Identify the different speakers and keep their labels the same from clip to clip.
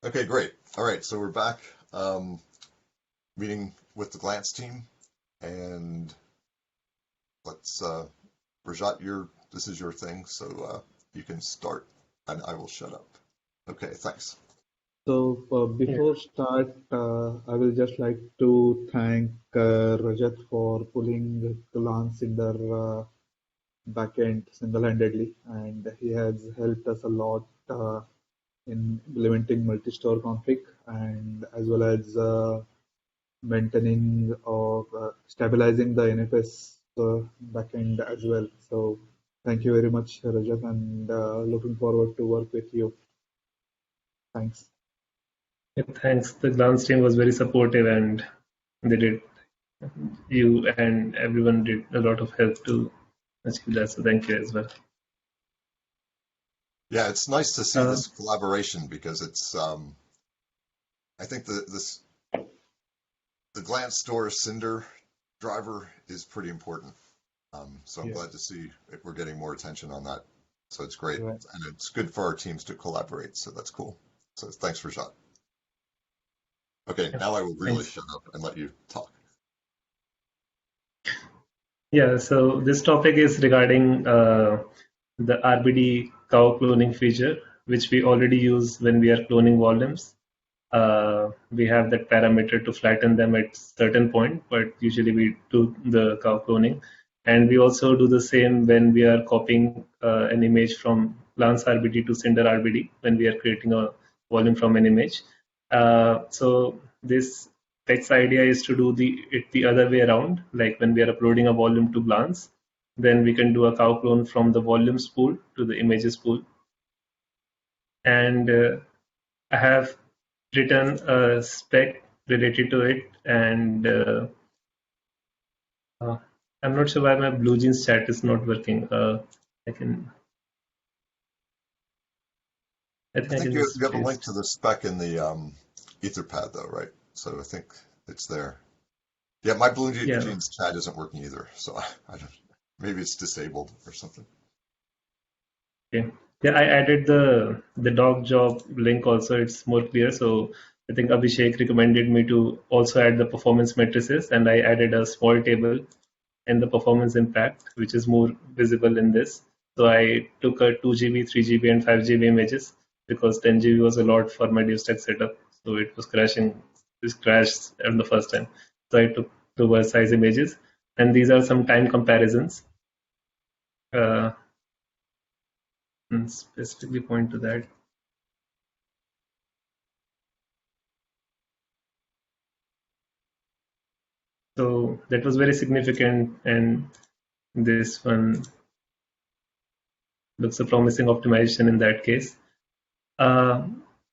Speaker 1: Okay, great. All right, so we're back meeting with the Glance team, and let's Rajat, this is your thing, so you can start, and I will shut up. Okay, thanks.
Speaker 2: So
Speaker 3: Yeah.
Speaker 2: before start, I will just like to thank Rajat for pulling Glance in their backend single-handedly, and he has helped us a lot in implementing multi-store config and as well as maintaining or stabilizing the NFS backend as well. So thank you very much, Rajat, and looking forward to work with you. Thanks.
Speaker 3: Thanks. The Glance team was very supportive, and they did. You and everyone did a lot of help to achieve that. So thank you as well.
Speaker 1: Yeah, it's nice to see this collaboration because it's I think the Glance store Cinder driver is pretty important. So I'm glad to see that we're getting more attention on that. So it's great,
Speaker 2: Right.
Speaker 1: and it's good for our teams to collaborate. So that's cool. So thanks, Rajat. Okay, now I will really
Speaker 3: Thanks.
Speaker 1: shut up and let you talk.
Speaker 3: Yeah, so this topic is regarding the RBD cow cloning feature, which we already use when we are cloning volumes. We have that parameter to flatten them at certain point, but usually we do the cow cloning. And we also do the same when we are copying an image from Glance RBD to Cinder RBD when we are creating a volume from an image. So this text idea is to do it the other way around, like when we are uploading a volume to Glance, then we can do a cow clone from the volumes pool to the images pool. And I have written a spec related to it, and I'm not sure why my BlueJeans chat is not working. I think
Speaker 1: I
Speaker 3: I
Speaker 1: think
Speaker 3: can
Speaker 1: you
Speaker 3: just
Speaker 1: have a link
Speaker 3: paste.
Speaker 1: to the spec in the Etherpad, though, right? So I think it's there. Yeah, my BlueJeans chat isn't working either, so I don't. Maybe it's disabled or something.
Speaker 3: Okay. Yeah, I added the dog job link also. It's more clear. So I think Abhishek recommended me to also add the performance matrices, and I added a small table in the performance impact, which is more visible in this. So I took a 2 GB, 3 GB, and 5 GB images because 10 GB was a lot for my DevStack setup. So it was crashing. This crashed on the first time. So I took the size images, and these are some time comparisons. And specifically point to that. So that was very significant, and this one looks a promising optimization in that case.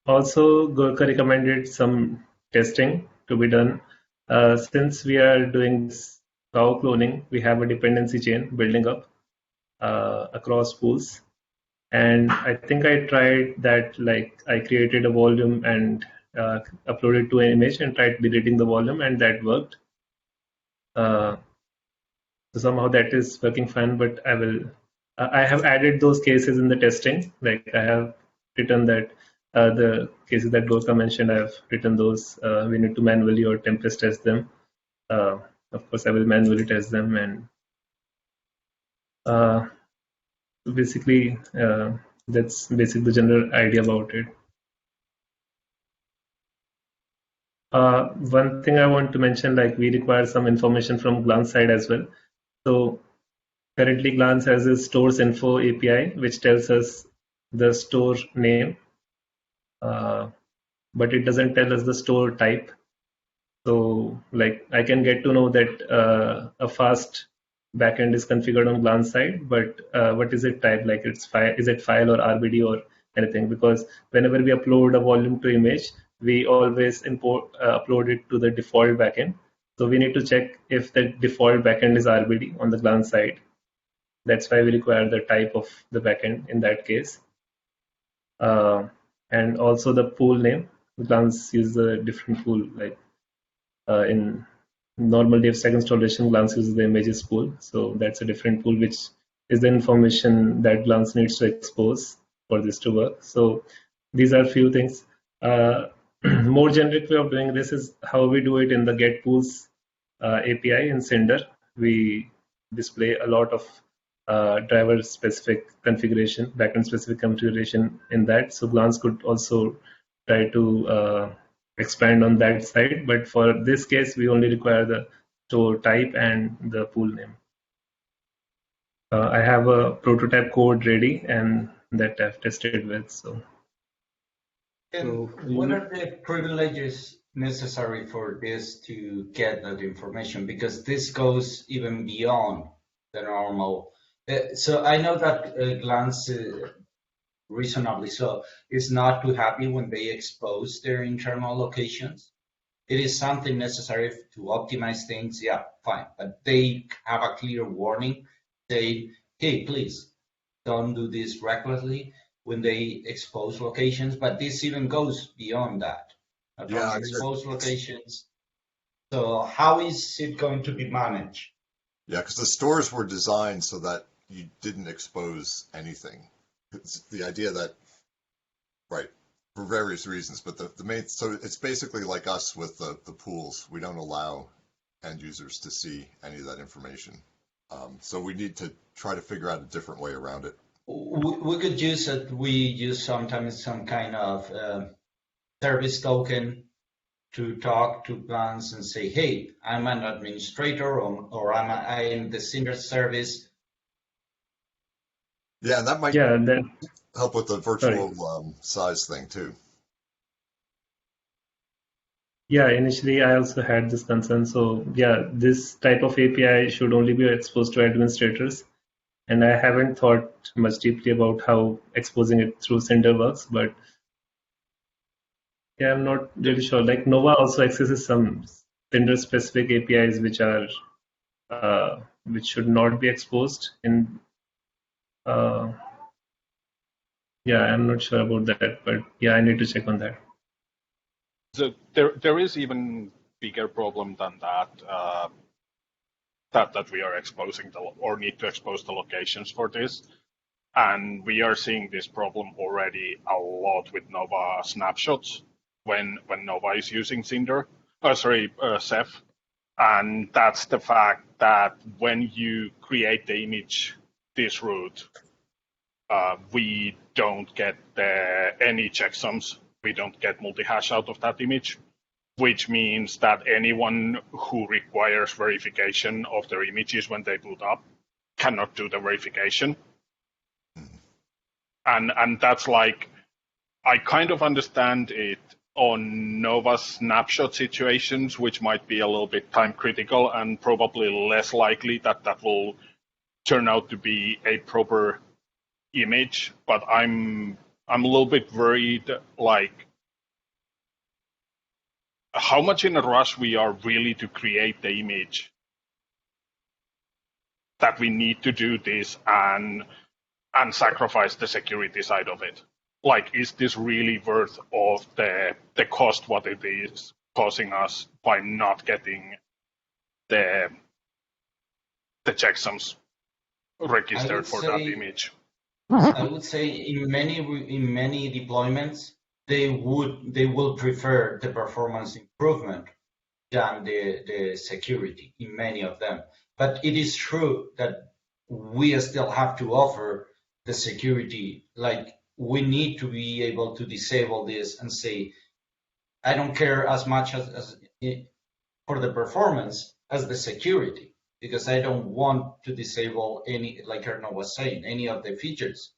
Speaker 3: Also, Gorka recommended some testing to be done. Since we are doing this cow cloning, we have a dependency chain building up across pools. And I think I tried that, like I created a volume and uploaded to an image and tried deleting the volume, and that worked. So somehow that is working fine, but I have added those cases in the testing. Like I have written that the cases that Gorka mentioned, I have written those. We need to manually or Tempest test them. Of course, I will manually test them, and basically that's basically the general idea about it. One thing I want to mention, like we require some information from Glance side as well. So currently, Glance has a stores info API, which tells us the store name, but it doesn't tell us the store type. So, like, I can get to know that a fast backend is configured on Glance side, but what is it type? Like, is it file or RBD or anything? Because whenever we upload a volume to image, we always upload it to the default backend. So we need to check if the default backend is RBD on the Glance side. That's why we require the type of the backend in that case. And also the pool name. Glance uses a different pool, like in normal DevStack installation, Glance uses the images pool. So that's a different pool, which is the information that Glance needs to expose for this to work. So these are few things. More generic way of doing this is how we do it in the get pools API in Cinder. We display a lot of driver specific configuration, backend specific configuration in that. So Glance could also try to expand on that side. But for this case, we only require the store type and the pool name. I have a prototype code ready and that I've tested with. So.
Speaker 4: And what are the privileges necessary for this to get that information? Because this goes even beyond the normal. So I know that Glance, reasonably so, is not too happy when they expose their internal locations. It is something necessary to optimize things, yeah, fine. But they have a clear warning saying, hey, please don't do this recklessly when they expose locations, but this even goes beyond that.
Speaker 1: Yeah,
Speaker 4: Expose locations. So how is it going to be managed?
Speaker 1: yeah, because the stores were designed so that you didn't expose anything. It's the idea that, right, for various reasons, but the main, so it's basically like us with the pools. We don't allow end users to see any of that information. So we need to try to figure out a different way around it.
Speaker 4: We could use it. We use sometimes some kind of service token to talk to Glance and say, hey, I'm an administrator or I am the Cinder service.
Speaker 1: Yeah, and that might help with the virtual size thing too.
Speaker 3: Yeah, initially I also had this concern. So yeah, this type of API should only be exposed to administrators. And I haven't thought much deeply about how exposing it through Cinder works, but yeah, I'm not really sure. Like Nova also accesses some Cinder specific APIs which are which should not be exposed in yeah, I'm not sure about that, but yeah, I need to check on that.
Speaker 5: So there is even bigger problem than that. That we are exposing or need to expose the locations for this, and we are seeing this problem already a lot with Nova snapshots when Nova is using Cinder, Ceph, and that's the fact that when you create the image this route, we don't get any checksums. We don't get multi-hash out of that image, which means that anyone who requires verification of their images when they boot up cannot do the verification. And that's like, I kind of understand it on Nova snapshot situations, which might be a little bit time critical and probably less likely that will turn out to be a proper image, but I'm a little bit worried, like, how much in a rush we are really to create the image that we need to do this and sacrifice the security side of it. Like, is this really worth of the cost what it is causing us by not getting the checksums registered for that image?
Speaker 4: I would say in many deployments, they will prefer the performance improvement than the security in many of them. But it is true that we still have to offer the security. Like, we need to be able to disable this and say, I don't care as much as for the performance as the security, because I don't want to disable any, like Erno was saying, any of the features.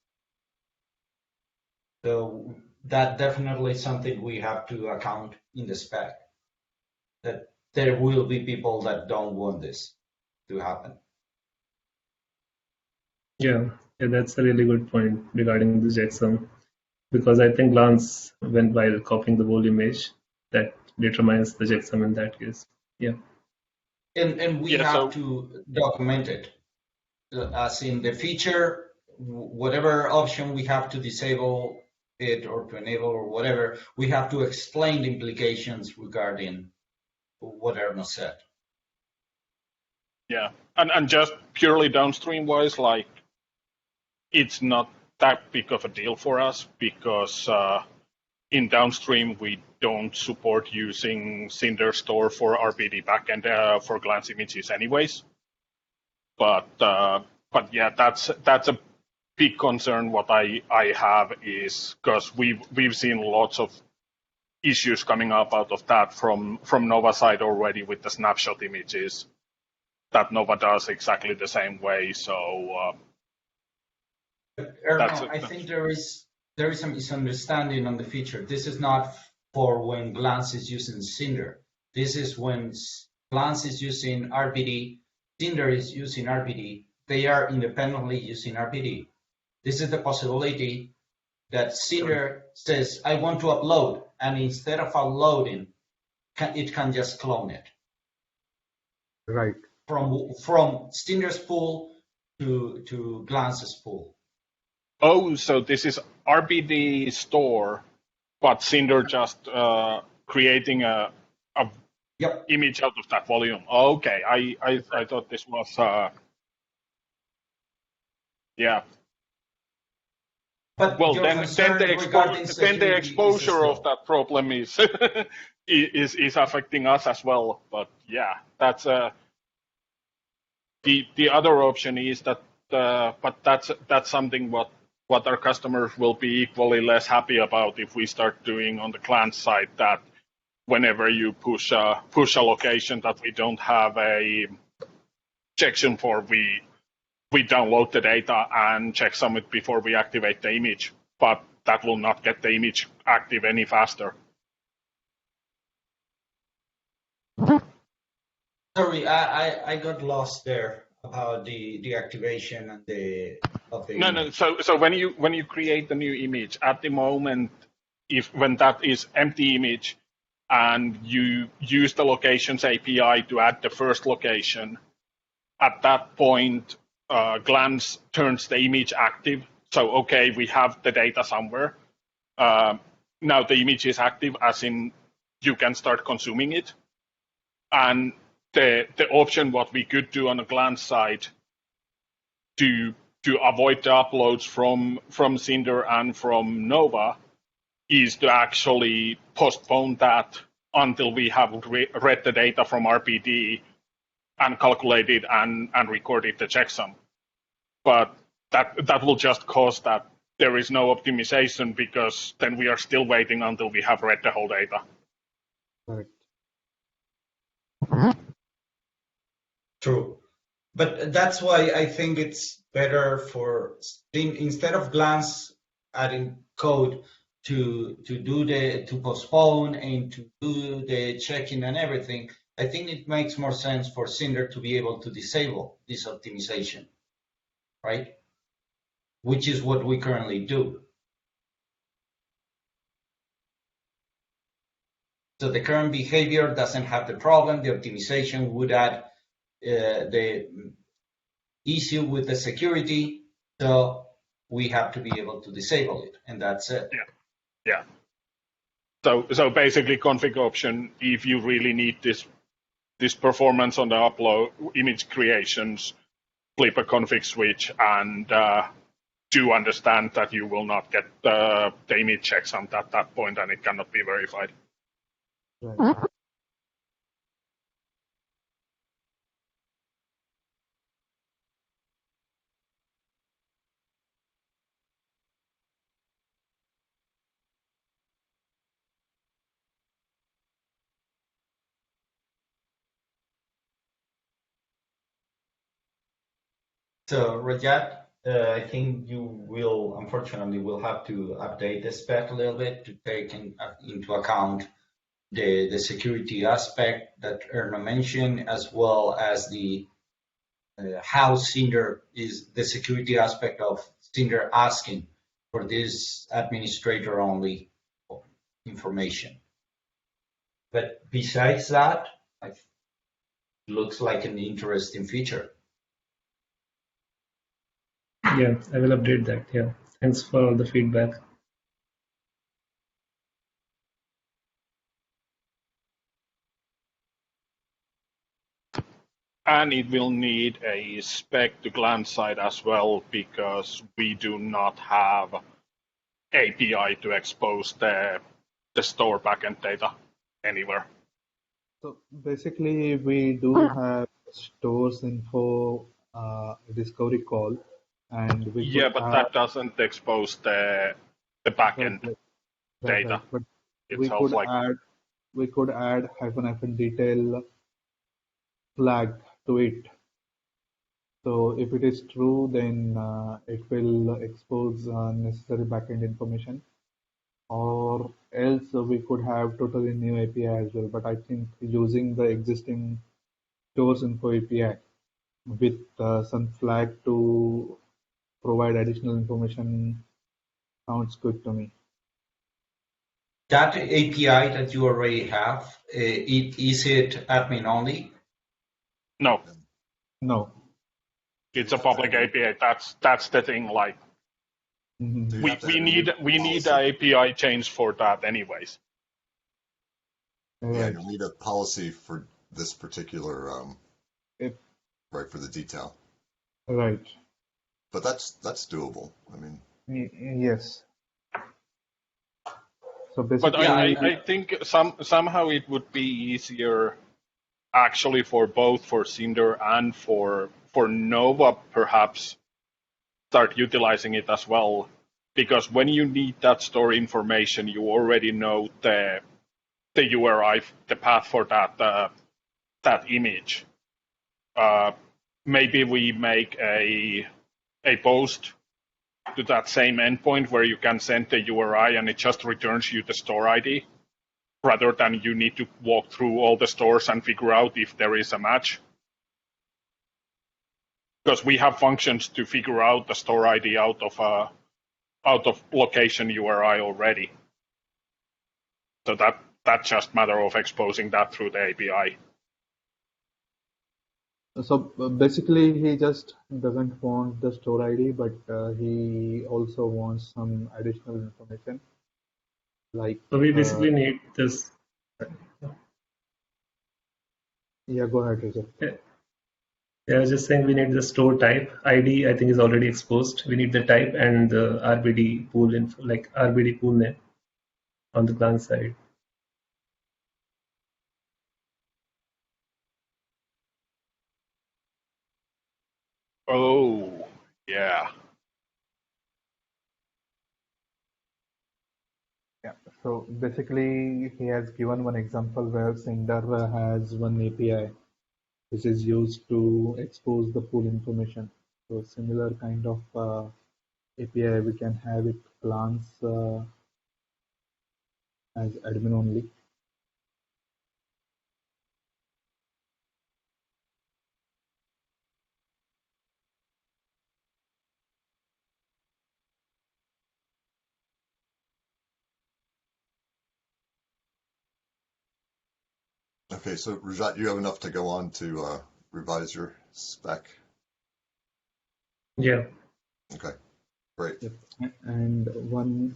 Speaker 4: So that definitely is something we have to account in the spec, that there will be people that don't want this to happen.
Speaker 3: Yeah, that's a really good point regarding the checksum, because I think Glance, while copying the whole image, that determines the checksum in that case. Yeah.
Speaker 4: And we have to document it, as in the feature, whatever option we have to disable it or to enable or whatever, we have to explain the implications regarding what Erno said.
Speaker 5: Yeah, and just purely downstream wise, like, it's not that big of a deal for us because in downstream, we don't support using Cinder store for RBD backend for glance images anyways. But yeah, that's a big concern. What I have is because we've seen lots of issues coming up out of that from Nova side already with the snapshot images that Nova does exactly the same way. So
Speaker 4: Erno, I think there is a misunderstanding on the feature. This is not for when Glance is using Cinder. This is when Glance is using RBD, Cinder is using RBD. They are independently using RBD. This is the possibility that Cinder says, I want to upload, and instead of uploading, it can just clone it.
Speaker 2: Right.
Speaker 4: From Cinder's pool to Glance's pool.
Speaker 5: Oh, so this is RBD store, but Cinder just creating a
Speaker 4: Yep.
Speaker 5: image out of that volume. Okay, I thought this was yeah.
Speaker 4: But
Speaker 5: well, then the exposure of that problem is is affecting us as well. But yeah, that's the other option is that but that's something what our customers will be equally less happy about if we start doing on the client side, that whenever you push a location that we don't have a checksum for, we download the data and checksum it before we activate the image, but that will not get the image active any faster.
Speaker 4: Sorry, I got lost there about the activation and
Speaker 5: No,
Speaker 4: image.
Speaker 5: So when you create the new image, at the moment, when that is empty image, and you use the locations API to add the first location, at that point, Glance turns the image active. So, okay, we have the data somewhere. Now the image is active, as in you can start consuming it. And the option what we could do on the Glance side to avoid the uploads from Cinder and from Nova is to actually postpone that until we have read the data from RPD and calculated and recorded the checksum. But that will just cause that there is no optimization, because then we are still waiting until we have read the whole data.
Speaker 2: Correct.
Speaker 4: True. But that's why I think it's better for, instead of Glance adding code to postpone and to do the checking and everything, I think it makes more sense for Cinder to be able to disable this optimization, right? Which is what we currently do. So the current behavior doesn't have the problem. The optimization would add the issue with the security, so we have to be able to disable it, and that's it.
Speaker 5: Yeah. So basically, config option, if you really need this performance on the upload image creations, flip a config switch and do understand that you will not get the image checksum at that point, and it cannot be verified.
Speaker 2: Right.
Speaker 4: So Rajat, I think you will, unfortunately, will have to update the spec a little bit to take into account the security aspect that Erno mentioned, as well as the how Cinder is the security aspect of Cinder asking for this administrator-only information. But besides that, it looks like an interesting feature.
Speaker 3: Yeah, I will update that. Yeah, thanks for all the feedback.
Speaker 5: And it will need a spec to Glance side as well, because we do not have API to expose the store backend data anywhere.
Speaker 2: So basically, we do have stores info discovery call, and we
Speaker 5: Yeah,
Speaker 2: could
Speaker 5: but
Speaker 2: add
Speaker 5: that doesn't expose the
Speaker 2: right,
Speaker 5: backend
Speaker 2: right,
Speaker 5: data
Speaker 2: But we
Speaker 5: itself.
Speaker 2: could
Speaker 5: Like,
Speaker 2: add hyphen detail flag to it. So if it is true, then it will expose necessary backend information, or else we could have totally new API as well. But I think using the existing stores info API with some flag to provide additional information sounds good to me.
Speaker 4: That API that you already have, is it admin only?
Speaker 5: no,
Speaker 2: No.
Speaker 5: it's a public API. That's the thing. Like,
Speaker 2: Mhm.
Speaker 5: we need an API change for that anyways.
Speaker 1: Yeah,
Speaker 2: Right.
Speaker 1: you need a policy for this particular,
Speaker 2: If-
Speaker 1: right, for the detail.
Speaker 2: Right.
Speaker 1: But that's doable. I mean,
Speaker 2: Yes. So
Speaker 5: But
Speaker 2: basically,
Speaker 5: I think somehow it would be easier actually for both for Cinder and for Nova perhaps start utilizing it as well, because when you need that store information, you already know the URI, the path for that image. Maybe we make a post to that same endpoint where you can send the URI and it just returns you the store ID, rather than you need to walk through all the stores and figure out if there is a match. Because we have functions to figure out the store ID out of location URI already. So that's just matter of exposing that through the API.
Speaker 2: so basically, he just doesn't want the store ID, but he also wants some additional information, like
Speaker 3: So we basically need this.
Speaker 2: yeah. Go ahead, Rajat.
Speaker 3: Yeah, I was just saying we need the store type. ID, I think, is already exposed. We need the type and the RBD pool info, like RBD pool name on the client side.
Speaker 5: Oh, yeah.
Speaker 2: Yeah. So basically, he has given one example where Cinder has one API which is used to expose the pool information. So similar kind of API we can have it glance as admin only.
Speaker 1: okay, so Rajat, you have enough to go on to revise your spec?
Speaker 3: Yeah.
Speaker 1: Okay, great.
Speaker 2: Yep. And one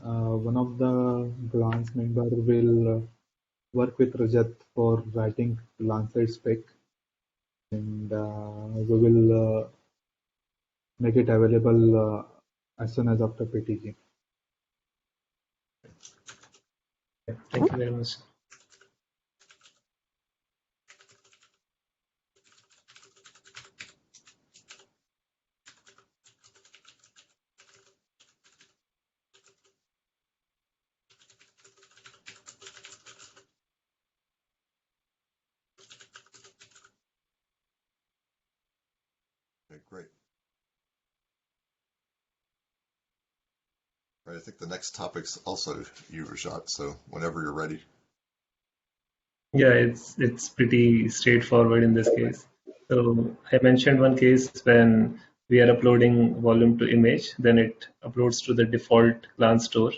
Speaker 2: of the glance member will work with Rajat for writing glance side spec, and we will make it available as soon as after PTG.
Speaker 3: Yeah. Thank you very much.
Speaker 1: Okay, great. Right, I think the next topic's also you, Rajat, so whenever you're ready.
Speaker 3: Yeah, it's pretty straightforward in this case. So I mentioned one case when we are uploading volume to image, then it uploads to the default glance store,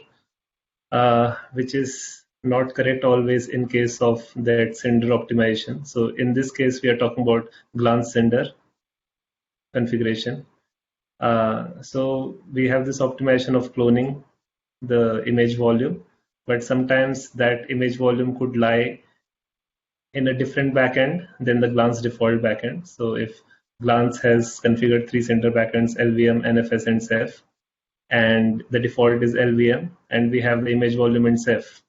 Speaker 3: which is not correct always in case of that Cinder optimization. So in this case, we are talking about glance Cinder configuration. So we have this optimization of cloning the image volume, but sometimes that image volume could lie in a different backend than the Glance default backend. So if Glance has configured 3 Cinder backends, LVM, NFS, and Ceph, and the default is LVM, and we have the image volume in Ceph,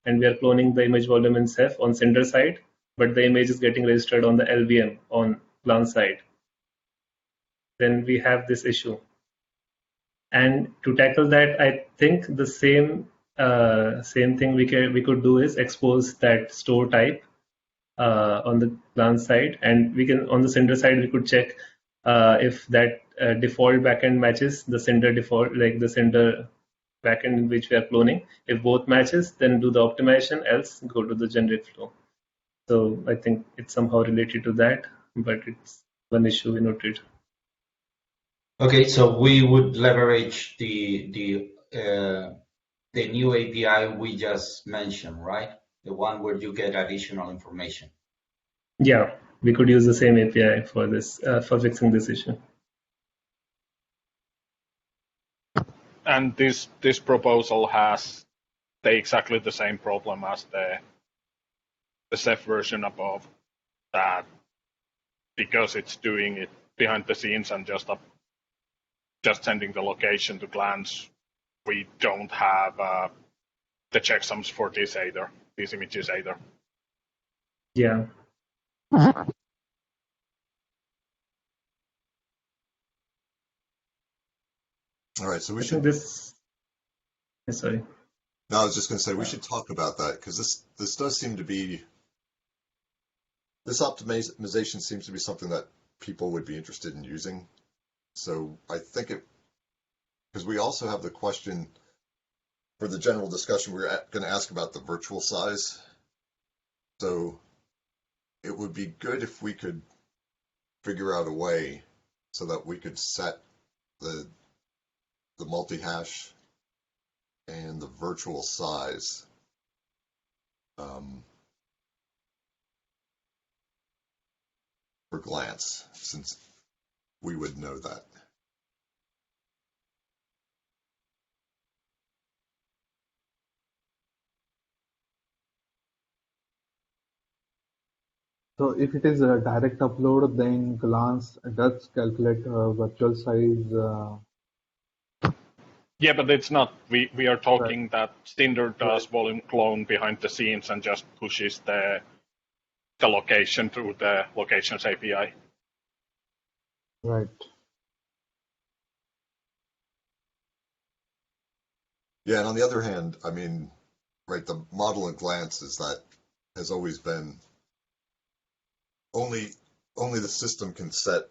Speaker 3: and we are cloning the image volume in Ceph on Cinder side, but the image is getting registered on the LVM on Glance side, then we have this issue. And to tackle that, I think the same thing we could do is expose that store type on the Glance side, and we can on the Cinder side we could check if that default backend matches the Cinder default, like the Cinder backend in which we are cloning. If both matches, then do the optimization, else go to the generate flow. So I think it's somehow related to that, but it's one issue we noted.
Speaker 4: Okay, so we would leverage the new API we just mentioned, right? The one where you get additional information.
Speaker 3: Yeah, we could use the same API for this for fixing this issue.
Speaker 5: And this proposal has exactly the same problem as the Ceph version above, that because it's doing it behind the scenes and just sending the location to Glance, we don't have the checksums for these images either.
Speaker 3: Yeah.
Speaker 1: All right, so we
Speaker 3: I
Speaker 1: should.
Speaker 3: think this. Sorry.
Speaker 1: No, I was just going to say we should talk about that, because this does seem to be, this optimization seems to be something that people would be interested in using. So I think because we also have the question for the general discussion, we're going to ask about the virtual size. So it would be good if we could figure out a way so that we could set the multi-hash and the virtual size for Glance, since we would know that.
Speaker 2: So if it is a direct upload, then Glance does calculate virtual size.
Speaker 5: Yeah, but it's not. We are talking
Speaker 2: Right.
Speaker 5: that Cinder does volume clone behind the scenes and just pushes the location through the locations API.
Speaker 2: Right.
Speaker 1: Yeah, and on the other hand, I mean, right, the model in Glance is that has always been only the system can set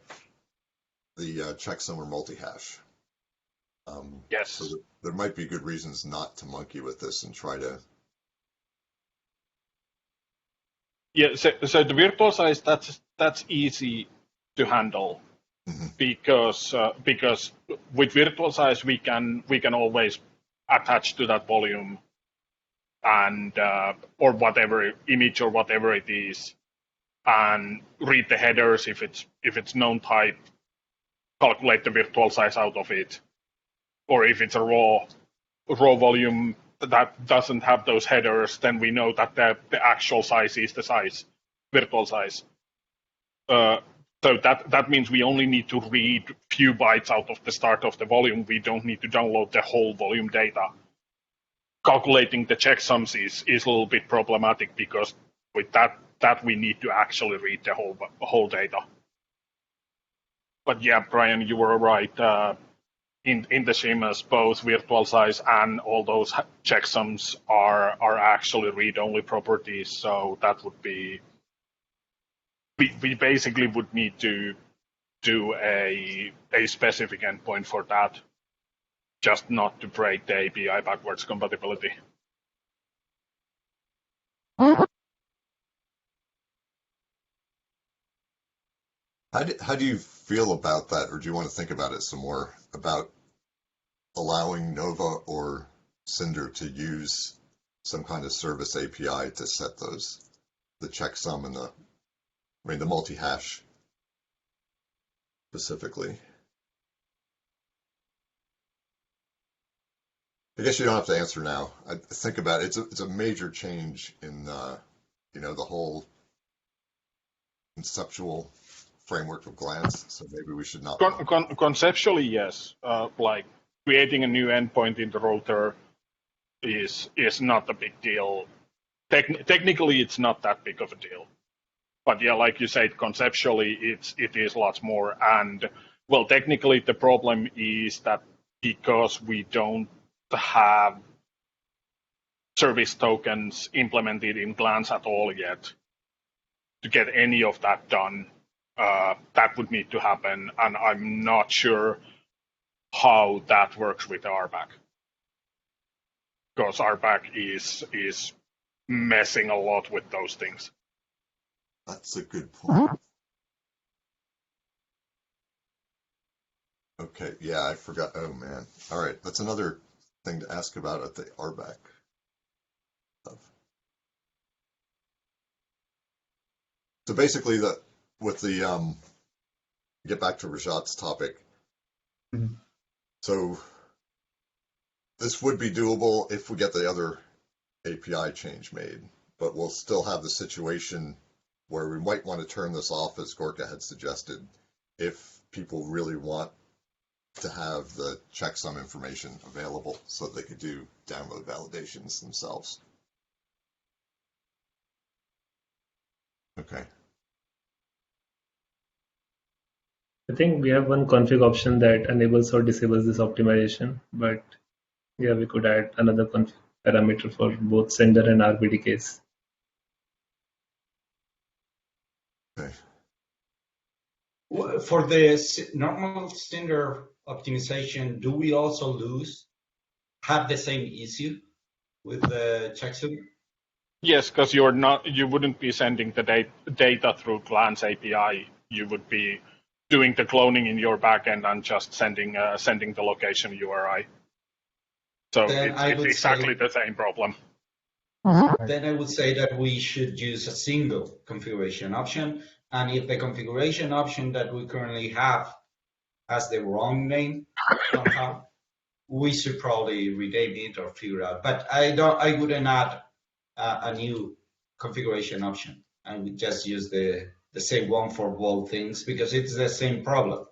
Speaker 1: the checksum or multi-hash.
Speaker 5: Yes.
Speaker 1: So there might be good reasons not to monkey with this and try to.
Speaker 5: Yeah. So the virtual size, that's easy to handle, because with virtual size we can always attach to that volume and or whatever image or whatever it is, and read the headers if it's known type, calculate the virtual size out of it, or if it's a raw volume that doesn't have those headers, then we know that the actual size is the size, virtual size. So that means we only need to read few bytes out of the start of the volume. We don't need to download the whole volume data. Calculating the checksums is a little bit problematic, because with that we need to actually read the whole data. But yeah, Brian, you were right. In the schemas, both virtual size and all those checksums are actually read-only properties. So that would be, we basically would need to do a specific endpoint for that, just not to break the API backwards compatibility.
Speaker 1: How do you feel about that, or do you want to think about it some more, about allowing Nova or Cinder to use some kind of service API to set the checksum and the multi-hash specifically? I guess you don't have to answer now. I think about it. It's a major change in the whole conceptual framework of Glance. So maybe we should not.
Speaker 5: Conceptually, yes. Like creating a new endpoint in the router is not a big deal. technically it's not that big of a deal. But yeah, like you said, conceptually it is lots more. And well, technically the problem is that because we don't have service tokens implemented in Glance at all yet, to get any of that done, that would need to happen. And I'm not sure how that works with RBAC. Because RBAC is messing a lot with those things.
Speaker 1: That's a good point. Okay, yeah, I forgot. Oh man. All right, that's another thing to ask about at the RBAC stuff. So basically, get back to Rajat's topic.
Speaker 2: Mm-hmm.
Speaker 1: So this would be doable if we get the other API change made, but we'll still have the situation where we might want to turn this off, as Gorka had suggested, if people really want to have the checksum information available so they could do download validations themselves. Okay.
Speaker 3: I think we have one config option that enables or disables this optimization, but yeah, we could add another config parameter for both sender and RBD case.
Speaker 1: Okay.
Speaker 4: For the normal Cinder optimization, do we also have the same issue with the checksum?
Speaker 5: Yes, because you wouldn't be sending the data through Glance API. You would be doing the cloning in your backend and just sending the location URI. So it's exactly the same problem.
Speaker 4: Then I would say that we should use a single configuration option. And if the configuration option that we currently have has the wrong name somehow, we should probably rename it or figure out. But I wouldn't add a new configuration option. I would just use the same one for both things because it's the same problem.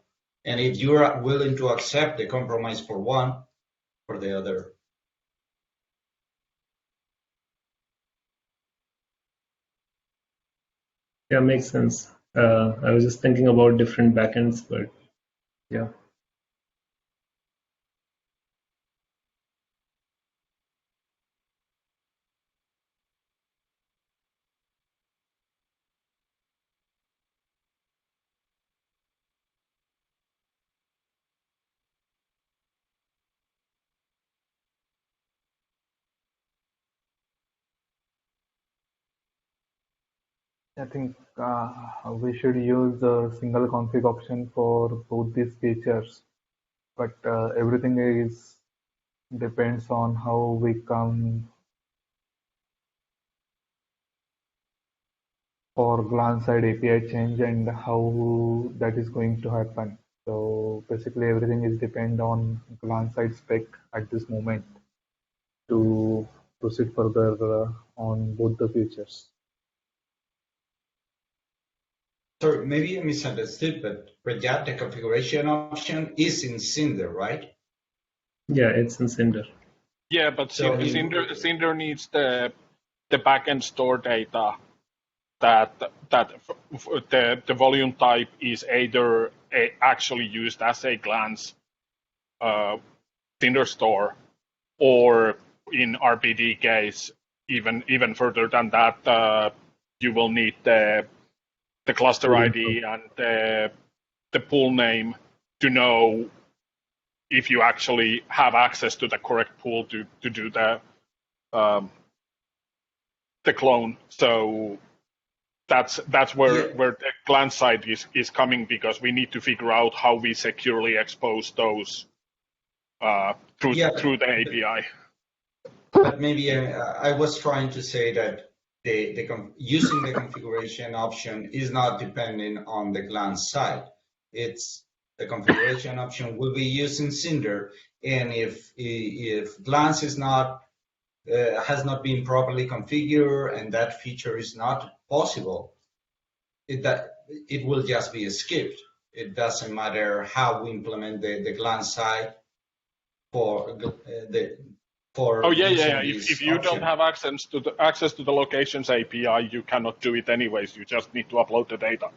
Speaker 4: And if you're willing to accept the compromise for one, for the other.
Speaker 3: Yeah, makes sense. I was just thinking about different backends, but yeah.
Speaker 2: I think we should use a single config option for both these features, but everything depends on how we come for glance side API change and how that is going to happen. So basically everything is depend on glance side spec at this moment to proceed further on both the features.
Speaker 4: Sorry, maybe I misunderstood, but Rajat, the configuration option is in Cinder, right?
Speaker 3: Yeah, it's in Cinder.
Speaker 5: Yeah, but so Cinder needs the backend store data that the volume type is either actually used as a Glance Cinder store, or in RBD case, even further than that, you will need the cluster ID and the pool name to know if you actually have access to the correct pool to do the clone. So that's where the Glance side is coming, because we need to figure out how we securely expose those through the API.
Speaker 4: But maybe I was trying to say that using the configuration option is not depending on the Glance side. It's the configuration option will be using Cinder, and if Glance is not has not been properly configured and that feature is not possible, it will just be skipped. It doesn't matter how we implement the Glance side for for
Speaker 5: Oh yeah.
Speaker 4: using
Speaker 5: If
Speaker 4: this
Speaker 5: you don't
Speaker 4: option.
Speaker 5: have access to the locations API, you cannot do it anyways. You just need to upload the data.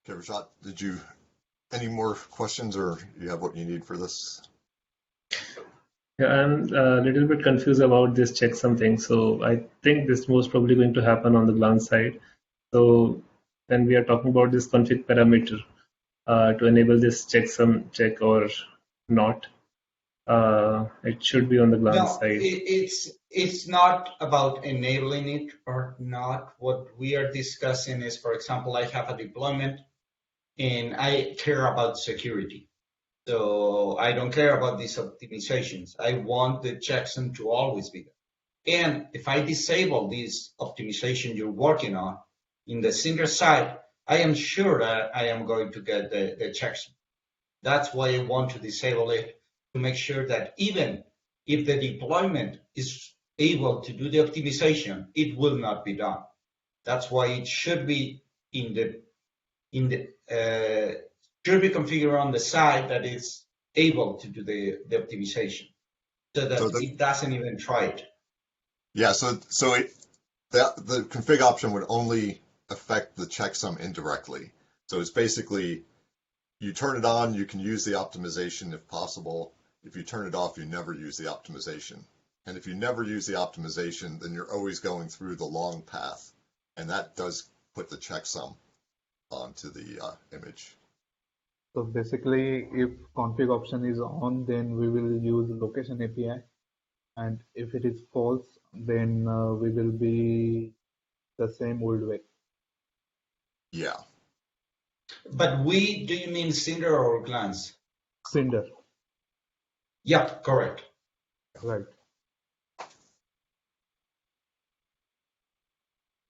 Speaker 1: Okay, Rajat, did you any more questions, or you have what you need for this?
Speaker 3: Yeah, I'm a little bit confused about this checksum thing. So I think this most probably going to happen on the glance side. So when we are talking about this config parameter to enable this checksum check or not, it should be on the glance
Speaker 4: No,
Speaker 3: side.
Speaker 4: it's not about enabling it or not. What we are discussing is, for example, I have a deployment and I care about security. So I don't care about these optimizations. I want the checksum to always be there. And if I disable this optimization you're working on in the Cinder side, I am sure that I am going to get the checksum. That's why I want to disable it, to make sure that even if the deployment is able to do the optimization, it will not be done. That's why it should be should be configured on the side that is able to do the optimization, so that it doesn't even try it.
Speaker 1: Yeah, so the config option would only affect the checksum indirectly. So it's basically, you turn it on, you can use the optimization if possible. If you turn it off, you never use the optimization. And if you never use the optimization, then you're always going through the long path. And that does put the checksum onto the image.
Speaker 2: So basically, if config option is on, then we will use location API. And if it is false, then we will be the same old way.
Speaker 1: Yeah.
Speaker 4: But do you mean Cinder or Glance?
Speaker 2: Cinder.
Speaker 4: Yep, correct.
Speaker 2: Right.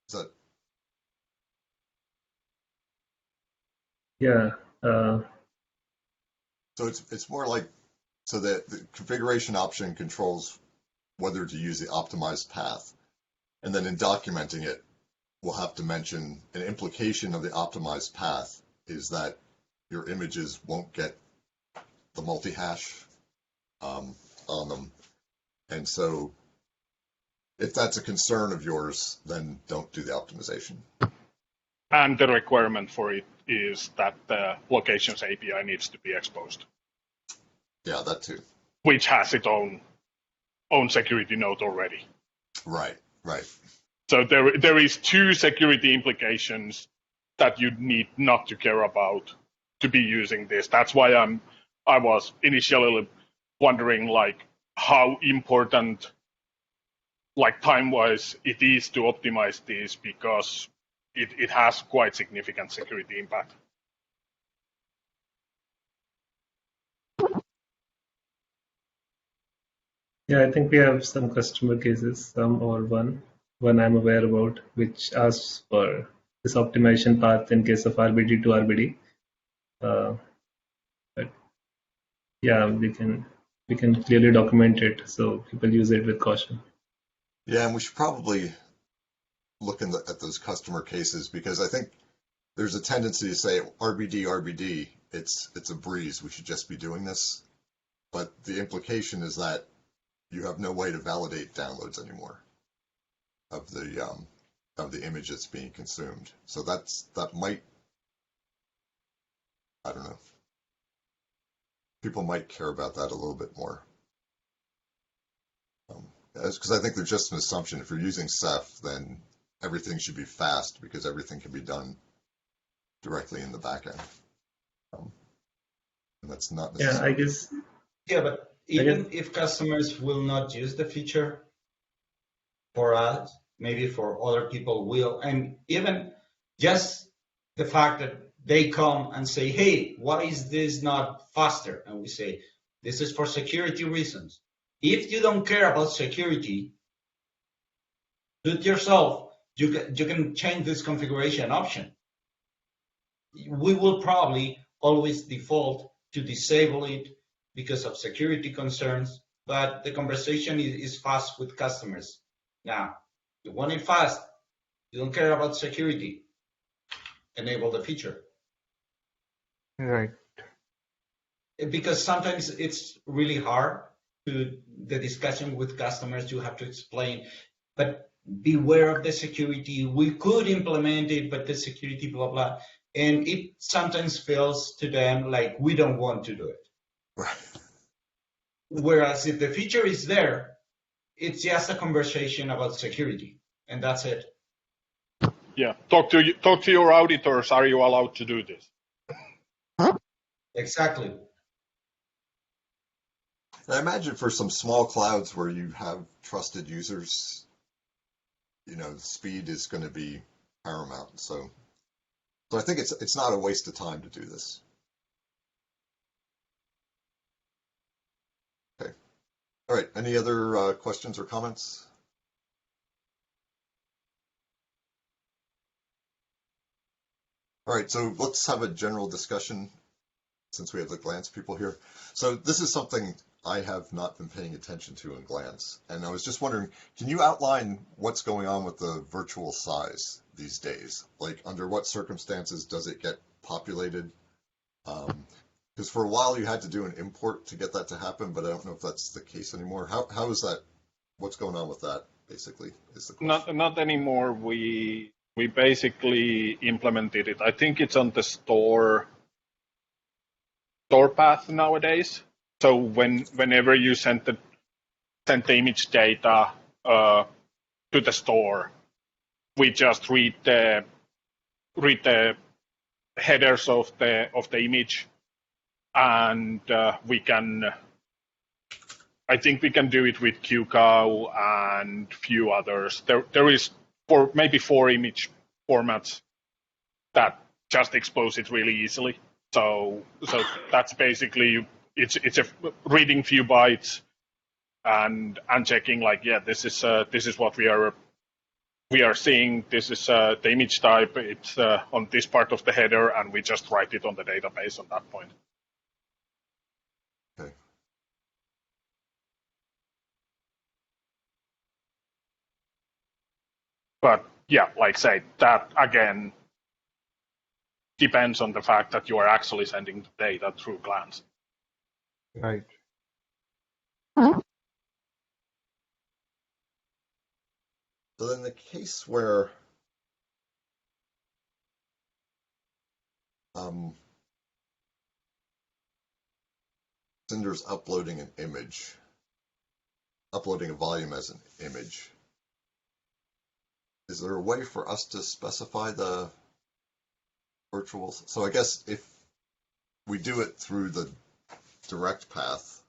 Speaker 1: Is that
Speaker 3: Yeah.
Speaker 1: So it's more like, so the configuration option controls whether to use the optimized path. And then in documenting it, we'll have to mention an implication of the optimized path is that your images won't get the multi-hash on them. And so if that's a concern of yours, then don't do the optimization.
Speaker 5: And the requirement for it is that the locations API needs to be exposed.
Speaker 1: Yeah, that too.
Speaker 5: Which has its own security node already.
Speaker 1: Right.
Speaker 5: So there is two security implications that you need not to care about to be using this. That's why I was initially wondering like how important, like time-wise, it is to optimize this, because it has quite significant security impact.
Speaker 3: Yeah, I think we have some customer cases, some or one I'm aware about, which asks for this optimization path in case of RBD to RBD. But yeah, we can clearly document it so people use it with caution.
Speaker 1: Yeah, and we should probably look at those customer cases, because I think there's a tendency to say RBD, it's a breeze. We should just be doing this. But the implication is that you have no way to validate downloads anymore of the image that's being consumed. So that might, I don't know. People might care about that a little bit more. Because I think there's just an assumption, if you're using Ceph, then everything should be fast because everything can be done directly in the backend. And that's not necessarily.
Speaker 3: Yeah, I guess.
Speaker 4: Yeah, but even if customers will not use the feature for us, maybe for other people will, and even just the fact that they come and say, hey, why is this not faster? And we say, this is for security reasons. If you don't care about security, do it yourself. You can change this configuration option. We will probably always default to disable it because of security concerns, but the conversation is fast with customers now. You want it fast. You don't care about security. Enable the feature.
Speaker 2: Right.
Speaker 4: Because sometimes it's really hard to the discussion with customers. You have to explain, but beware of the security. We could implement it, but the security, blah, blah. And it sometimes feels to them like we don't want to do it.
Speaker 1: Right.
Speaker 4: Whereas if the feature is there, it's just a conversation about security, and that's it.
Speaker 5: Yeah, talk to your auditors. Are you allowed to do this?
Speaker 4: Exactly.
Speaker 1: I imagine for some small clouds where you have trusted users, speed is going to be paramount. So I think it's not a waste of time to do this. Okay. All right. Any other questions or comments? All right. So let's have a general discussion since we have the Glance people here. So this is something I have not been paying attention to in Glance. And I was just wondering, can you outline what's going on with the virtual size these days? Like under what circumstances does it get populated? Because for a while you had to do an import to get that to happen, but I don't know if that's the case anymore. How is that? What's going on with that, basically, is the question.
Speaker 5: Not anymore. We basically implemented it. I think it's on the store path nowadays. So whenever you send the image data to the store, we just read the headers of the image, and I think we can do it with QCOW and few others. There is maybe 4 image formats that just expose it really easily. So that's basically it's a reading few bytes and checking like, yeah, this is what we are seeing. This is the image type. It's on this part of the header, and we just write it on the database on that point.
Speaker 1: Okay.
Speaker 5: But yeah, like I say, that again depends on the fact that you are actually sending the data through Glance.
Speaker 2: Right.
Speaker 1: So in the case where Cinder's uploading an image, uploading a volume as an image, is there a way for us to specify the virtual? So I guess if we do it through the direct path,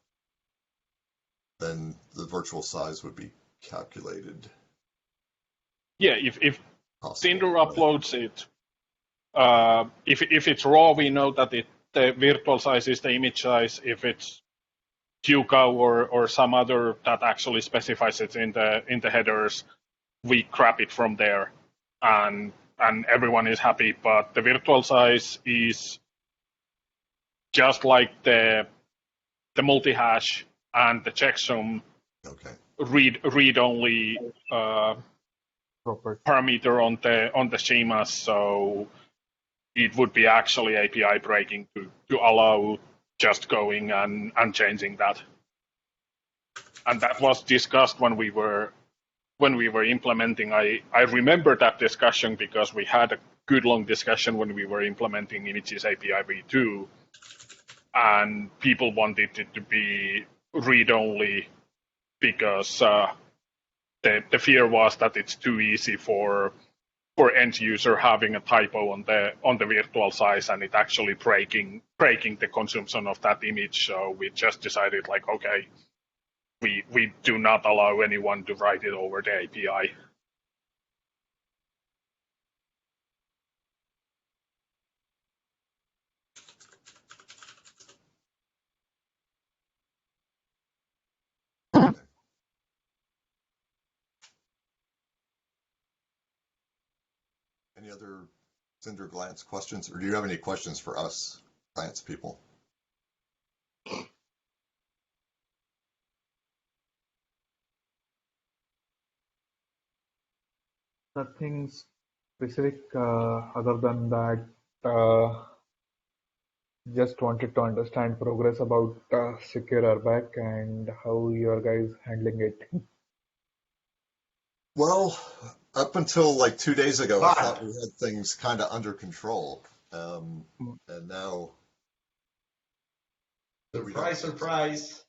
Speaker 1: then the virtual size would be calculated.
Speaker 5: Yeah, if
Speaker 1: Possible,
Speaker 5: Cinder
Speaker 1: right?
Speaker 5: uploads it, if it's raw, we know that the virtual size is the image size. If it's QCOW or some other that actually specifies it in the headers, we grab it from there, and everyone is happy. But the virtual size is just like the multi-hash and the checksum.
Speaker 1: Okay.
Speaker 5: Read only parameter on the schemas, so it would be actually API breaking to allow just going and changing that. And that was discussed when we were implementing. I remember that discussion because we had a good long discussion when we were implementing Images API v2, and people wanted it to be read only because the fear was that it's too easy for end user having a typo on the virtual size and it actually breaking the consumption of that image. So we just decided like, okay, we do not allow anyone to write it over the API.
Speaker 1: Any other Cinder Glance questions, or do you have any questions for us, Glance people?
Speaker 2: Nothing specific other than that. Uh, just wanted to understand progress about secure airbag and how your guys handling it.
Speaker 1: Well, up until like 2 days ago, I thought we had things kind of under control. And now that we don't.
Speaker 4: Surprise, surprise.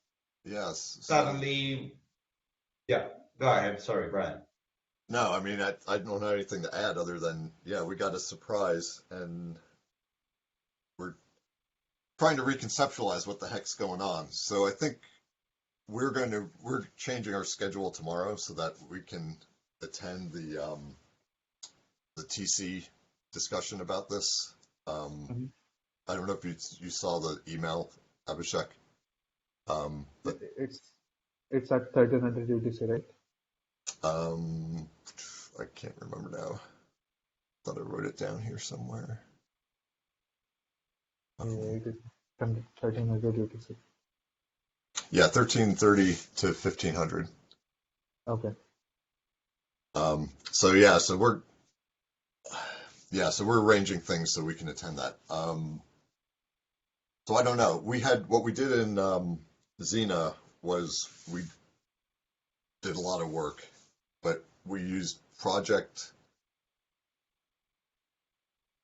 Speaker 1: Yes.
Speaker 4: Suddenly, yeah, go ahead. Sorry, Brian.
Speaker 1: No, I mean, I don't have anything to add other than, yeah, we got a surprise and we're trying to reconceptualize what the heck's going on. So I think we're changing our schedule tomorrow so that we can attend the TC discussion about this.
Speaker 2: Mhm.
Speaker 1: I don't know if you saw the email, Abhishek. But
Speaker 2: It's at 1300 UTC, right?
Speaker 1: I can't remember now. Thought I wrote it down here somewhere.
Speaker 2: Yeah, it is 1300 UTC.
Speaker 1: Yeah, 1330 to 1500.
Speaker 2: Okay.
Speaker 1: So yeah, so we're arranging things so we can attend that. So I don't know. What we did in Xena was we did a lot of work, but we used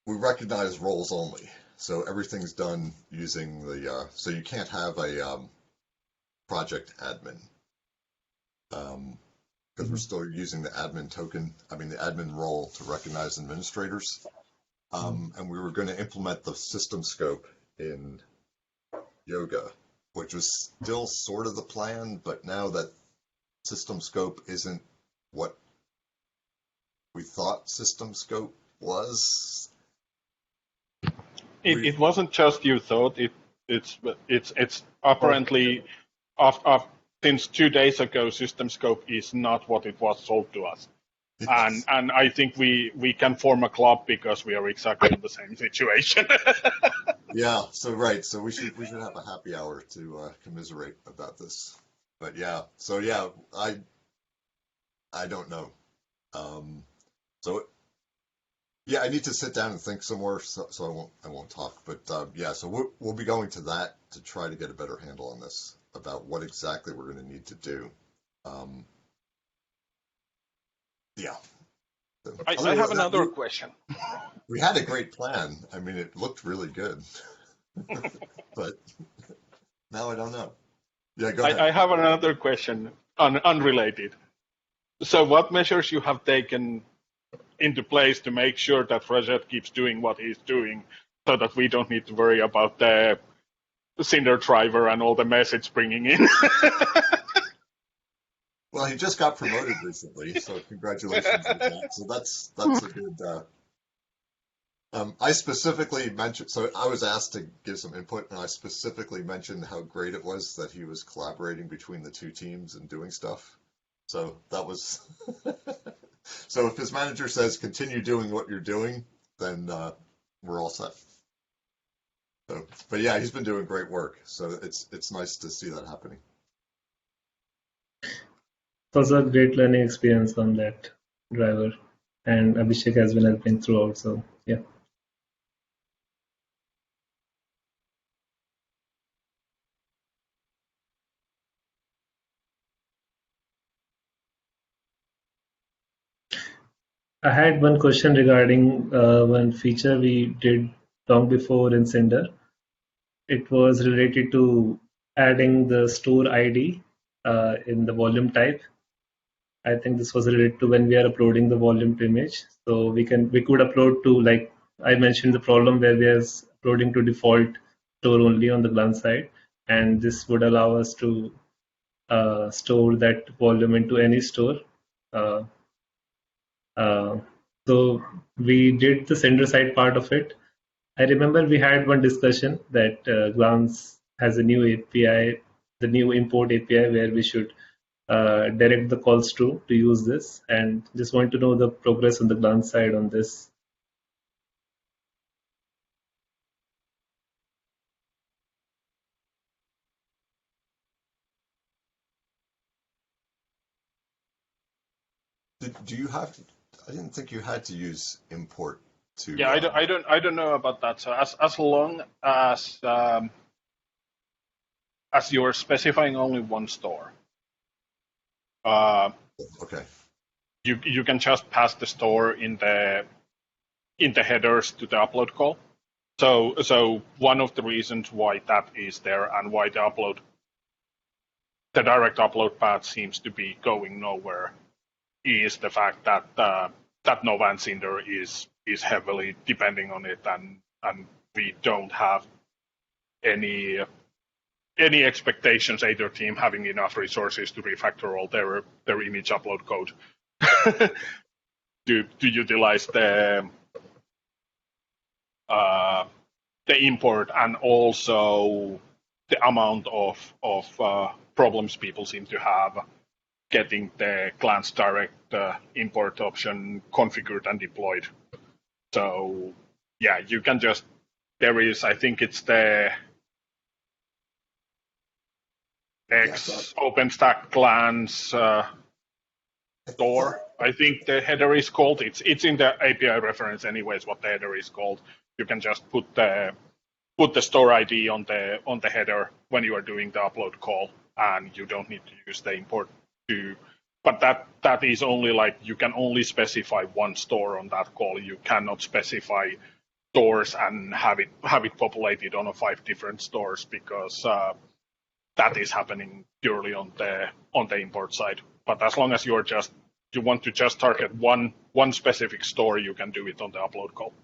Speaker 1: we recognize roles only. So everything's done using so you can't have a project admin. Because we're still using the admin token, the admin role to recognize administrators. And we were going to implement the system scope in Yoga, which was still sort of the plan, but now that system scope isn't what we thought system scope was.
Speaker 5: It wasn't just you thought. It's apparently since 2 days ago, system scope is not what it was sold to us.
Speaker 1: Yes.
Speaker 5: And I think we can form a club because we are exactly in the same situation.
Speaker 1: Yeah, so right, so we should have a happy hour to commiserate about this. But yeah, so yeah, I don't know. So yeah, I need to sit down and think some more, so I won't talk. But yeah, so we'll be going to that to try to get a better handle on this about what exactly we're going to need to do. Yeah. So,
Speaker 5: I have another question.
Speaker 1: We had a great plan. I mean, it looked really good, but now I don't know. Yeah, go ahead.
Speaker 5: I have another question, unrelated. So, what measures you have taken into place to make sure that Rajat keeps doing what he's doing, so that we don't need to worry about the Cinder driver and all the message bringing in?
Speaker 1: Well, he just got promoted recently, so congratulations on that. So that's a good. I specifically mentioned, so I was asked to give some input, and I specifically mentioned how great it was that he was collaborating between the two teams and doing stuff. So that was. So if his manager says continue doing what you're doing, then we're all set. So, but yeah, he's been doing great work. So it's nice to see that happening.
Speaker 3: It was a great learning experience on that driver, and Abhishek has been helping throughout. So yeah. I had one question regarding one feature we did long before in Cinder. It was related to adding the store ID in the volume type. I think this was related to when we are uploading the volume to image. So we could upload to, like I mentioned, the problem where we are uploading to default store only on the glance side, and this would allow us to store that volume into any store. Uh, so we did the sender side part of it. I remember we had one discussion that Glance has a new API, the new import API, where we should direct the calls to use this, and just want to know the progress on the Glance side on this.
Speaker 1: Do you have? didn't think you had to use import to.
Speaker 5: Yeah, I don't know about that. So as long as you're specifying only one store,
Speaker 1: Okay.
Speaker 5: you can just pass the store in the headers to the upload call. So one of the reasons why that is there and why the direct upload path seems to be going nowhere is the fact that that Nova and Cinder is heavily depending on it, and we don't have any expectations either team having enough resources to refactor all their image upload code to utilize the import, and also the amount of problems people seem to have getting the glance direct import option configured and deployed. So yeah, you can just, there is, I think it's the X OpenStack glance store. I think the header is called. It's in the API reference anyways. What the header is called. You can just put the store ID on the header when you are doing the upload call, and you don't need to use the import to. But that is only like, you can only specify one store on that call. You cannot specify stores and have it populated on 5 different stores, because that is happening purely on the import side. But as long as you want to just target one specific store, you can do it on the upload call.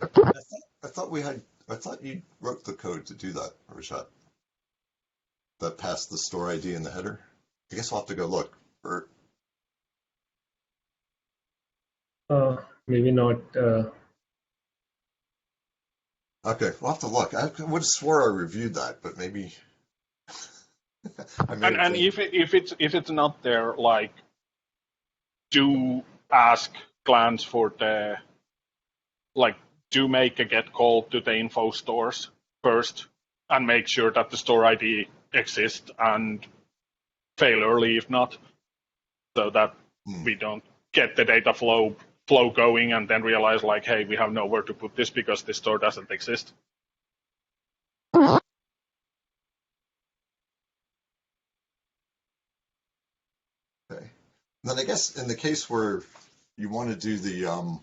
Speaker 1: I thought you wrote the code to do that, Rashad. That passed the store ID in the header. I guess I'll have to go look.
Speaker 3: Maybe not.
Speaker 1: Okay, we'll have to look. I would have swore I reviewed that, but maybe.
Speaker 5: And if it's not there, like, do ask glance for the, like, do make a get call to the info stores first, and make sure that the store ID exists, and fail early if not, so that we don't get the data flow going and then realize, like, hey, we have nowhere to put this because this store doesn't exist.
Speaker 1: Okay. Then I guess in the case where you want to do the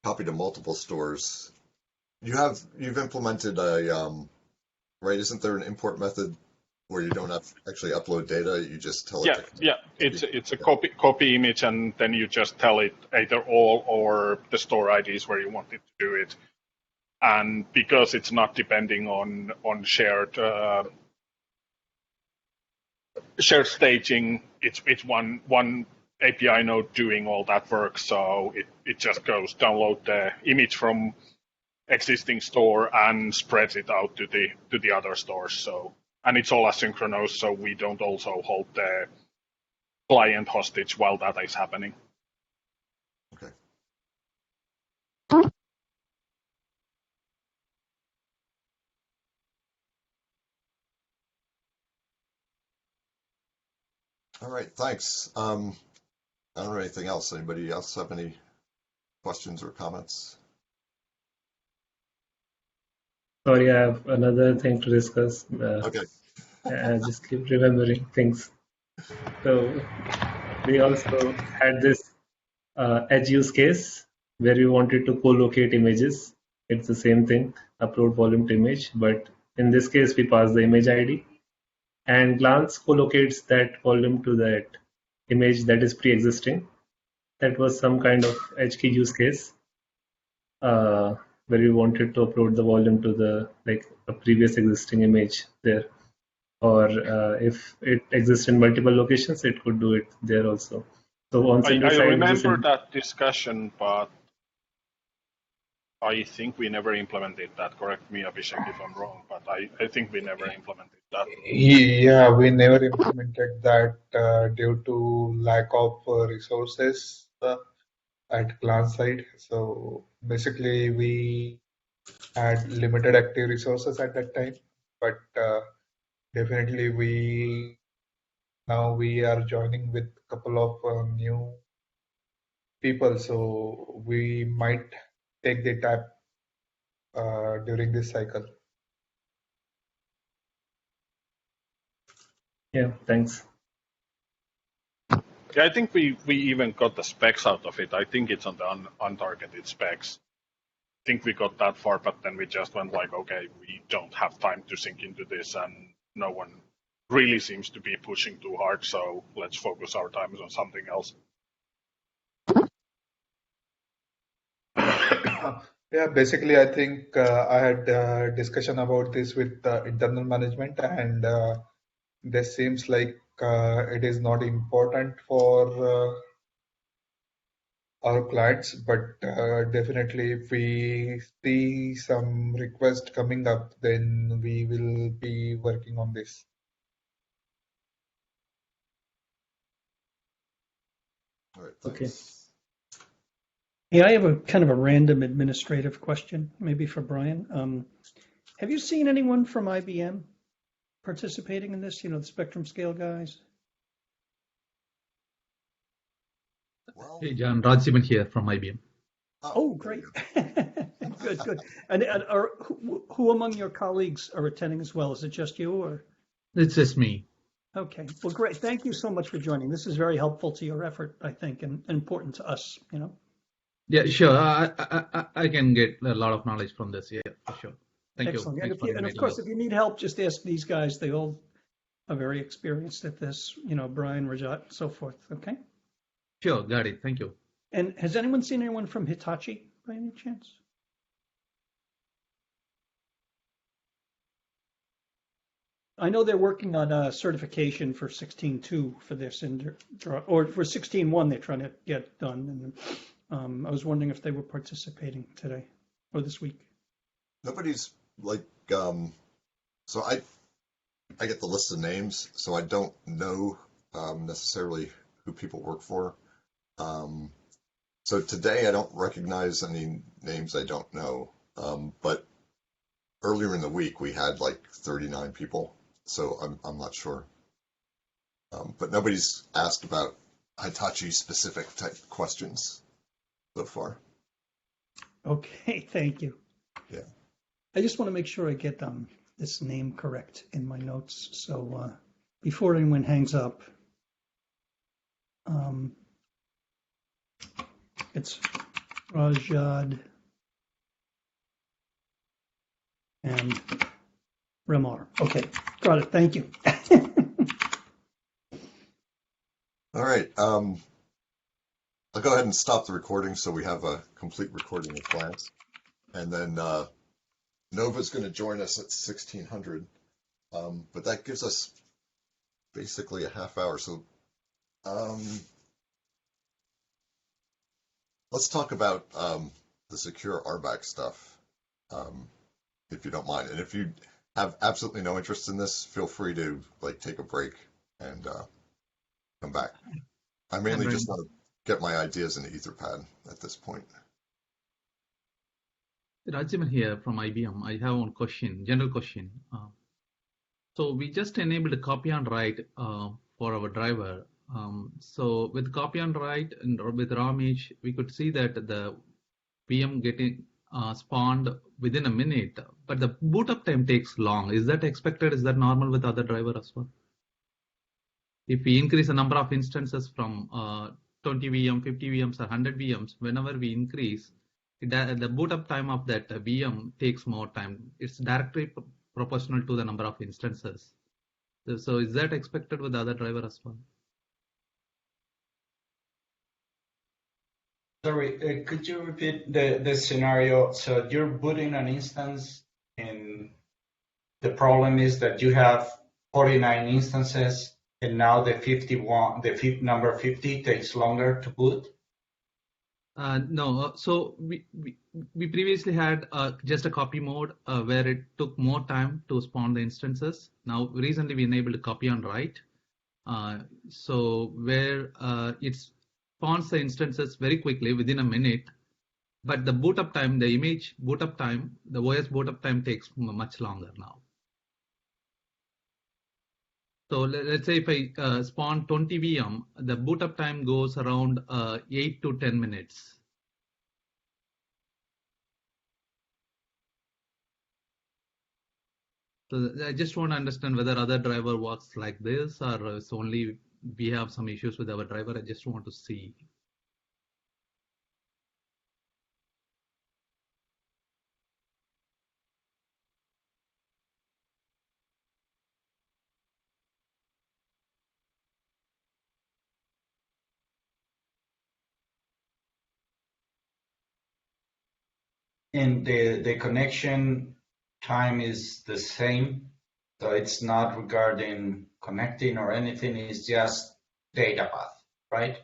Speaker 1: copy to multiple stores, you've implemented a right? Isn't there an import method where you don't have actually upload data? You just tell it.
Speaker 5: Yeah. It's a copy image, and then you just tell it either all or the store IDs where you want it to do it. And because it's not depending on shared staging, it's one API node doing all that work. So it just goes download the image from existing store and spreads it out to the other stores. So, and it's all asynchronous, so we don't also hold the client hostage while that is happening.
Speaker 1: Okay. All right, thanks. I don't know anything else. Anybody else have any questions or comments?
Speaker 3: Sorry, I have another thing to discuss.
Speaker 1: Okay.
Speaker 3: I just keep remembering things. So we also had this edge use case where we wanted to co-locate images. It's the same thing, upload volume to image, but in this case we pass the image ID, and glance co-locates that volume to that image that is pre-existing. That was some kind of edge key use case where we wanted to upload the volume to the a previous existing image there, or if it exists in multiple locations, it could do it there also. So on Cinder
Speaker 5: I
Speaker 3: side,
Speaker 5: remember that discussion, but I think we never implemented that. Correct me, Abhishek, if I'm wrong, but I think we never implemented that.
Speaker 2: Yeah, we never implemented that due to lack of resources at glance side. So basically, we had limited active resources at that time, but definitely now we are joining with a couple of new people, so we might take the tap during this cycle.
Speaker 3: Yeah, thanks.
Speaker 5: Yeah, I think we even got the specs out of it. I think it's on the untargeted specs. I think we got that far, but then we just went like, okay, we don't have time to sink into this, and no one really seems to be pushing too hard, so let's focus our time on something else.
Speaker 2: Yeah, basically, I think I had a discussion about this with internal management, and this seems like it is not important for our clients, but definitely if we see some request coming up, then we will be working on this.
Speaker 1: All right, thanks.
Speaker 6: Okay. Yeah, I have a kind of a random administrative question, maybe for Brian. Have you seen anyone from IBM participating in this? You know, the spectrum scale guys?
Speaker 1: Well,
Speaker 7: Hey, John, Rajiman here from IBM.
Speaker 6: Oh, great. Good, good. And who among your colleagues are attending as well? Is it just you or?
Speaker 7: It's just me.
Speaker 6: Okay, well, great. Thank you so much for joining. This is very helpful to your effort, I think, and important to us, you know.
Speaker 7: Yeah, sure. I can get a lot of knowledge from this. Yeah, for sure. Thank
Speaker 6: Excellent.
Speaker 7: you.
Speaker 6: And of course, if you need help, just ask these guys. They all are very experienced at this, you know, Brian, Rajat, and so forth. Okay.
Speaker 7: Sure, got it. Thank you.
Speaker 6: And has anyone seen anyone from Hitachi by any chance? I know they're working on a certification for 16.2 for their Cinder, or for 16.1 they're trying to get done. And I was wondering if they were participating today or this week.
Speaker 1: nobody's like, so I get the list of names, so I don't know necessarily who people work for. So today I don't recognize any names I don't know. But earlier in the week we had like 39 people, so I'm not sure. But nobody's asked about Hitachi specific type questions so far.
Speaker 6: Okay, thank you.
Speaker 1: Yeah.
Speaker 6: I just want to make sure I get this name correct in my notes. So before anyone hangs up, it's Rajad and Ramar. Okay, got it. Thank you.
Speaker 1: All right. I'll go ahead and stop the recording so we have a complete recording of class. And then Nova's going to join us at 1600. But that gives us basically a half hour. So let's talk about the secure RBAC stuff, if you don't mind. And if you have absolutely no interest in this, feel free to like take a break and come back. I mainly just want to get my ideas in Etherpad at this point.
Speaker 7: Rajiman here from IBM. I have one question, general question. So we just enabled a copy on write for our driver. So with copy on write and with raw image, we could see that the VM getting spawned within a minute, but the boot up time takes long. Is that expected? Is that normal with other driver as well? If we increase the number of instances from 20 VM, 50 VMs, or 100 VMs, whenever we increase, the boot up time of that VM takes more time. It's directly proportional to the number of instances. So is that expected with the other driver as well?
Speaker 4: Sorry, could you repeat the scenario? So you're booting an instance, and the problem is that you have 49 instances, and now the number 50 takes longer to boot?
Speaker 7: No, so we previously had just a copy mode where it took more time to spawn the instances. Now recently we enabled a copy on write, so where it spawns the instances very quickly within a minute, but the boot up time, the image boot up time, the OS boot up time takes much longer now. So let's say if I spawn 20 VM, the boot up time goes around 8 to 10 minutes. So I just want to understand whether other driver works like this, or it's only we have some issues with our driver. I just want to see.
Speaker 4: And the connection time is the same. So it's not regarding connecting or anything. It's just data path, right?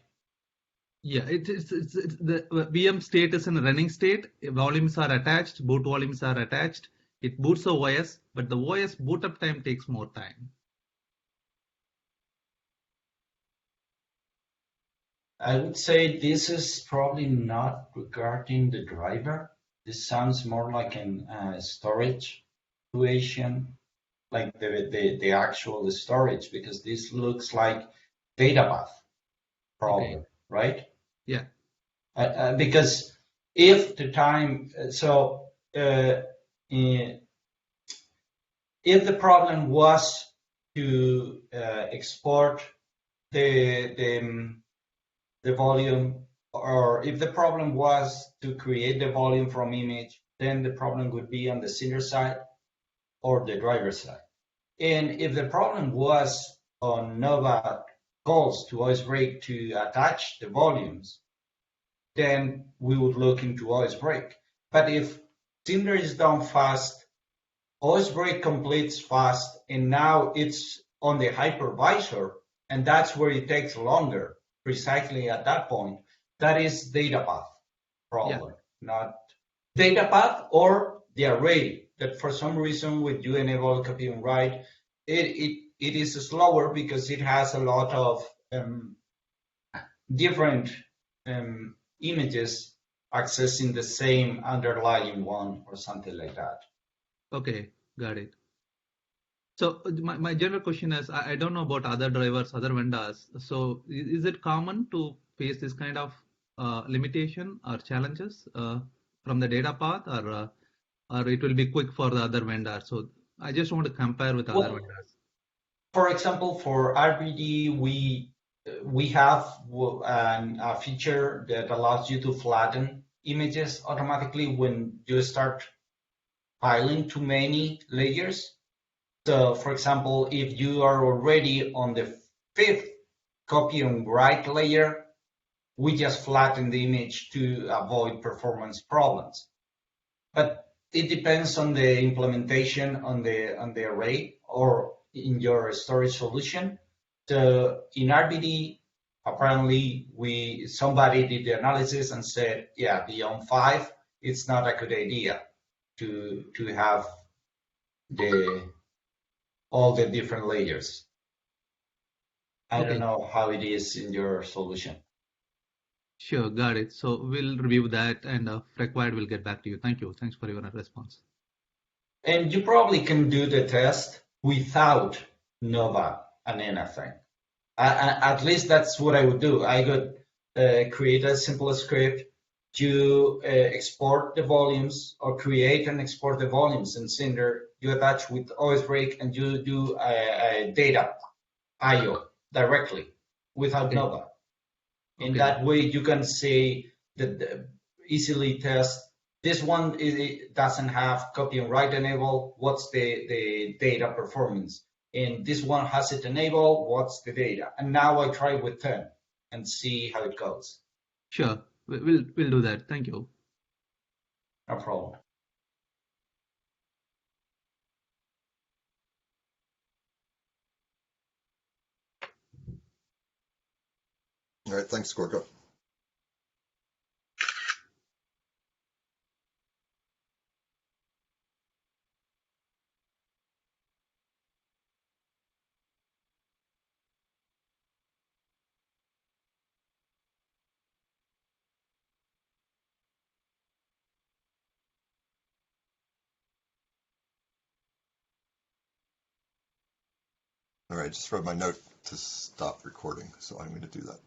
Speaker 7: Yeah, it's the VM state is in a running state. Volumes are attached, boot volumes are attached. It boots the OS, but the OS boot up time takes more time.
Speaker 4: I would say this is probably not regarding the driver. This sounds more like an storage situation, like the actual storage, because this looks like data path problem,
Speaker 7: Okay.
Speaker 4: right?
Speaker 7: Yeah.
Speaker 4: Because if the time, if the problem was to export the volume, or if the problem was to create the volume from image, then the problem would be on the Cinder side or the driver side. And if the problem was on Nova calls to OSBreak to attach the volumes, then we would look into OSBreak. But if Cinder is done fast, OSBreak completes fast, and now it's on the hypervisor, and that's where it takes longer, precisely at that point. That is data path problem, not data path or the array that for some reason with you enable copy and write, it is slower because it has a lot of different images accessing the same underlying one or something like that.
Speaker 7: Okay, got it. So my general question is, I don't know about other drivers, other vendors. So is it common to face this kind of limitation or challenges from the data path, or it will be quick for the other vendors? So I just want to compare with other vendors.
Speaker 4: For example, for RBD, we have a feature that allows you to flatten images automatically when you start filing too many layers. So, for example, if you are already on the 5th copy and write layer, we just flatten the image to avoid performance problems. But it depends on the implementation on the array or in your storage solution. So in RBD, apparently somebody did the analysis and said, yeah, beyond 5, it's not a good idea to have all the different layers. I don't know how it is in your solution.
Speaker 7: Sure, got it. So we'll review that, and if required, we'll get back to you. Thank you. Thanks for your response.
Speaker 4: And you probably can do the test without Nova and anything. At least that's what I would do. I would create a simple script to export the volumes, or create and export the volumes in Cinder. You attach with OSBreak and you do a data IO directly without Nova. In that way, you can say that easily test this one. It doesn't have copy and write enabled. What's the data performance? And this one has it enabled. What's the data? And now I try with 10 and see how it goes.
Speaker 7: Sure, we'll do that. Thank you.
Speaker 4: No problem.
Speaker 1: All right, thanks, Gorka. All right, just read my note to stop recording, so I'm going to do that.